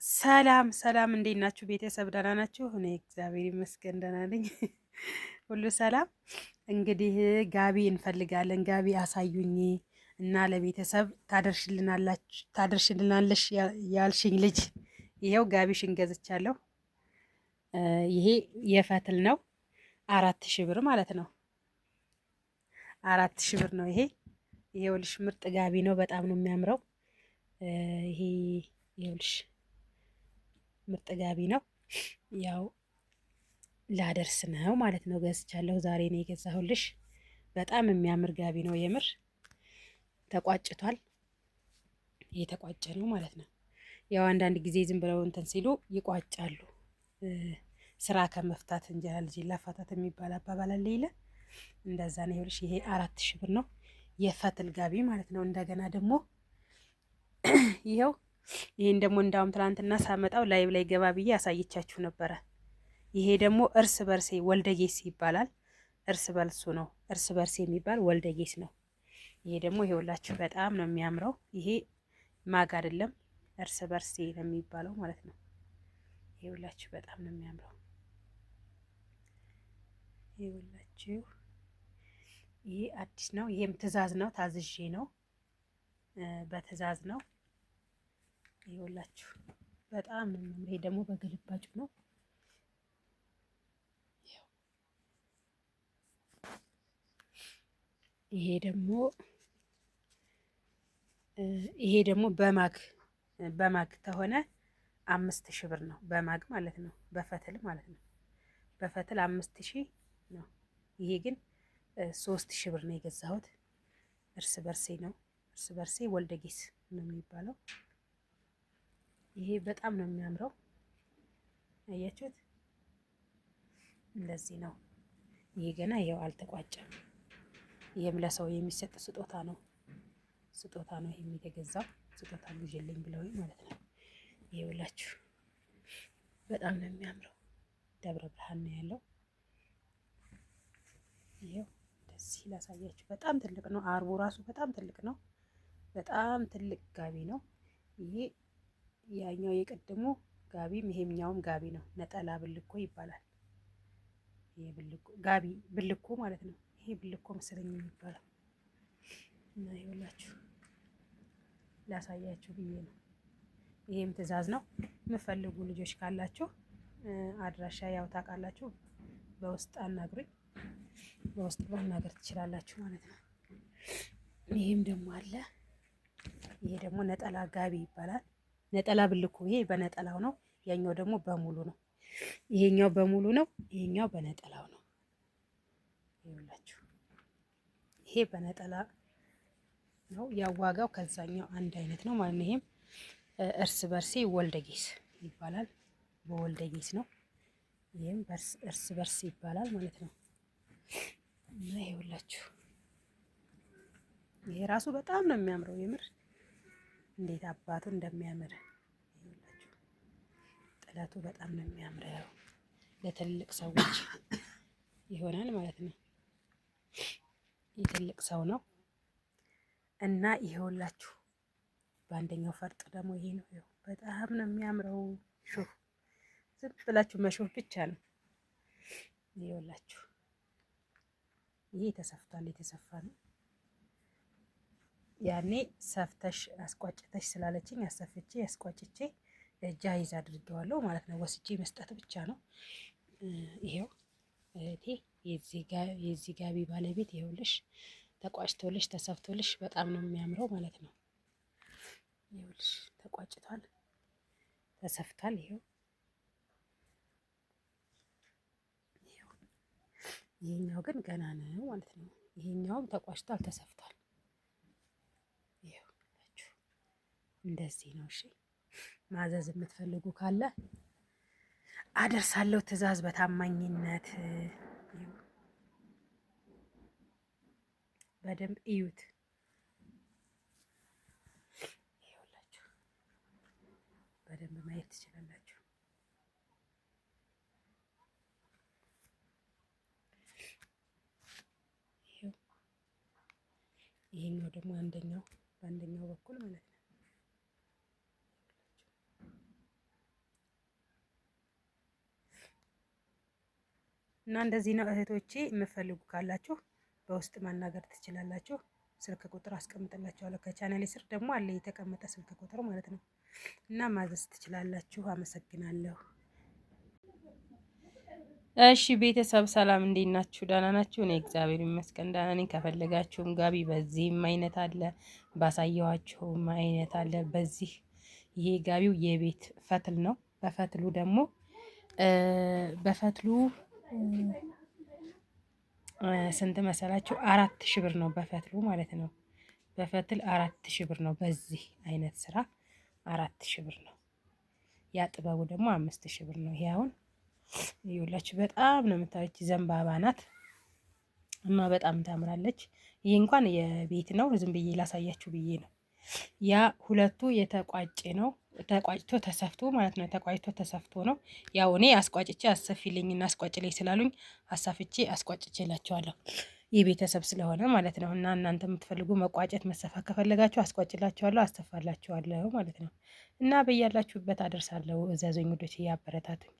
ሰላም ሰላም፣ እንዴት ናችሁ ቤተሰብ? ደህና ናችሁ? እኔ እግዚአብሔር ይመስገን ደህና ነኝ። ሁሉ ሰላም። እንግዲህ ጋቢ እንፈልጋለን። ጋቢ አሳዩኝ እና ለቤተሰብ ታደርሽልናለሽ ያልሽኝ ልጅ ይኸው ጋቢሽን ገዝቻለሁ። ይሄ የፈትል ነው። 4,000 ብር ማለት ነው። 4,000 ብር ነው ይሄ። ይኸውልሽ ምርጥ ጋቢ ነው። በጣም ነው የሚያምረው። ይሄ ይኸውልሽ ምርጥ ጋቢ ነው። ያው ላደርስ ነው ማለት ነው። ገዝቻለሁ። ዛሬ ነው የገዛሁልሽ። በጣም የሚያምር ጋቢ ነው። የምር ተቋጭቷል። የተቋጨ ነው ማለት ነው። ያው አንዳንድ ጊዜ ዝም ብለው እንትን ሲሉ ይቋጫሉ። ስራ ከመፍታት እንጀራ ልጅ ላፋታት የሚባል አባባል አለ ይለ እንደዛ ነው። ይኸውልሽ ይሄ 4,000 ብር ነው። የፈትል ጋቢ ማለት ነው። እንደገና ደግሞ ይኸው ይሄን ደግሞ እንዳውም ትናንትና ሳመጣው ላይቭ ላይ ገባ ብዬ አሳይቻችሁ ነበረ። ይሄ ደግሞ እርስ በርሴ ወልደጌስ ይባላል። እርስ በርሱ ነው። እርስ በርሴ የሚባል ወልደጌስ ነው። ይሄ ደግሞ ይኸውላችሁ በጣም ነው የሚያምረው። ይሄ ማግ አይደለም እርስ በርሴ ነው የሚባለው ማለት ነው። ይኸውላችሁ በጣም ነው የሚያምረው። ይኸውላችሁ ይሄ አዲስ ነው። ይሄም ትዕዛዝ ነው። ታዝዤ ነው። በትዕዛዝ ነው። ይኸውላችሁ በጣም ነው የሚያምር። ይሄ ደግሞ በግልባጩ ነው። ይሄ ደግሞ በማግ ተሆነ 5,000 ብር ነው። በማግ ማለት ነው። በፈትል ማለት ነው። በፈትል 5,000 ነው። ይሄ ግን 3,000 ብር ነው የገዛሁት። እርስ በርሴ ነው። እርስ በርሴ ወልደጌስ ነው የሚባለው። ይሄ በጣም ነው የሚያምረው። አያችሁት? እንደዚህ ነው። ይሄ ገና ይኸው አልተቋጨም። ይሄም ለሰው የሚሰጥ ስጦታ ነው። ስጦታ ነው ይሄም የተገዛው። ስጦታ ግዢልኝ ብለውኝ ማለት ነው። ይኸውላችሁ በጣም ነው የሚያምረው። ደብረ ብርሃን ነው ያለው። ይሄው እንደዚህ ላሳያችሁ። በጣም ትልቅ ነው። አርቡ ራሱ በጣም ትልቅ ነው። በጣም ትልቅ ጋቢ ነው ይሄ። ያኛው የቀድሞ ጋቢም ይሄኛውም ጋቢ ነው። ነጠላ ብልኮ ይባላል። ይሄ ብልኮ ጋቢ ብልኮ ማለት ነው። ይሄ ብልኮ መሰለኝ የሚባለው እና ይኸውላችሁ ላሳያችሁ ብዬ ነው። ይሄም ትዕዛዝ ነው። የምፈልጉ ልጆች ካላችሁ አድራሻ ያው ታውቃላችሁ፣ በውስጥ አናግሩኝ። በውስጥ ማናገር ትችላላችሁ ማለት ነው። ይሄም ደግሞ አለ። ይሄ ደግሞ ነጠላ ጋቢ ይባላል። ነጠላ ብልኩ ይሄ በነጠላው ነው። ያኛው ደግሞ በሙሉ ነው። ይሄኛው በሙሉ ነው። ይሄኛው በነጠላው ነው። ይኸውላችሁ ይሄ በነጠላ ነው። ያዋጋው ከዛኛው አንድ አይነት ነው ማለት ነው። ይሄም እርስ በርሴ ወልደጌስ ይባላል። በወልደጌስ ነው። ይሄም እርስ በርስ ይባላል ማለት ነው። እና ይኸውላችሁ ይሄ ራሱ በጣም ነው የሚያምረው። የምር እንዴት አባቱ እንደሚያምር ይኸውላችሁ። ጥለቱ በጣም ነው የሚያምረው። ለትልቅ ሰዎች ይሆናል ማለት ነው። የትልቅ ሰው ነው እና ይኸውላችሁ በአንደኛው ፈርጥ ደግሞ ይሄ ነው። ይኸው በጣም ነው የሚያምረው። ሹፍ ዝም ብላችሁ መሾፍ ብቻ ነው። ይኸውላችሁ ይሄ ተሰፍቷል። የተሰፋ ነው። ያኔ ሰፍተሽ አስቋጭተሽ ስላለችኝ አሰፍቼ አስቋጭቼ ጃይዝ አድርጌዋለሁ ማለት ነው። ወስጄ መስጠት ብቻ ነው። ይሄው እህቴ የዚህ ጋቢ ባለቤት ይኸውልሽ ተቋጭቶልሽ ተሰፍቶልሽ በጣም ነው የሚያምረው ማለት ነው። ይኸውልሽ ተቋጭቷል፣ ተሰፍቷል። ይሄኛው ግን ገና ነው ማለት ነው። ይሄኛውም ተቋጭቷል፣ ተሰፍቷል። ይኸውላችሁ እንደዚህ ነው። እሺ ማዘዝ የምትፈልጉ ካለ አደርሳለሁ። ትዕዛዝ በታማኝነት በደንብ እዩት። ይኸውላችሁ በደንብ ማየት ትችላላችሁ። ይሄኛው ደግሞ በአንደኛው በኩል ማለት ነው። እና እንደዚህ ነው እህቶቼ። የምፈልጉ ካላችሁ በውስጥ ማናገር ትችላላችሁ። ስልክ ቁጥር አስቀምጥላችኋለሁ። ከቻናሌ ስር ደግሞ አለ የተቀመጠ ስልክ ቁጥር ማለት ነው። እና ማዘዝ ትችላላችሁ። አመሰግናለሁ። እሺ ቤተሰብ ሰላም፣ እንዴት ናችሁ? ደህና ናችሁ? እኔ እግዚአብሔር ይመስገን ደህና ነኝ። ከፈለጋችሁም ጋቢ በዚህም አይነት አለ፣ ባሳየዋችሁም አይነት አለ። በዚህ ይሄ ጋቢው የቤት ፈትል ነው። በፈትሉ ደግሞ በፈትሉ ስንት መሰላችሁ? 4000 ብር ነው በፈትሉ ማለት ነው። በፈትል 4000 ብር ነው። በዚህ አይነት ስራ 4000 ብር ነው። ያ ጥበቡ ደግሞ 5000 ብር ነው። ይሄ አሁን ይኸውላችሁ በጣም ነው የምታዩት። ዘንባባ ናት እና በጣም ታምራለች። ይሄ እንኳን የቤት ነው። ዝም ብዬ ላሳያችሁ ብዬ ነው። ያ ሁለቱ የተቋጨ ነው። ተቋጭቶ ተሰፍቶ ማለት ነው። ተቋጭቶ ተሰፍቶ ነው። ያው እኔ አስቋጭቼ አሰፊልኝና አስቋጭልኝ ስላሉኝ አሳፍቼ አስቋጭቼላቸዋለሁ። የቤተሰብ ስለሆነ ማለት ነው። እና እናንተ የምትፈልጉ መቋጨት መሰፋ ከፈለጋችሁ አስቋጭላችኋለሁ፣ አሰፋላችኋለሁ ማለት ነው። እና በያላችሁበት አደርሳለሁ። እዘዙኝ ውዶች፣ እያበረታቱኝ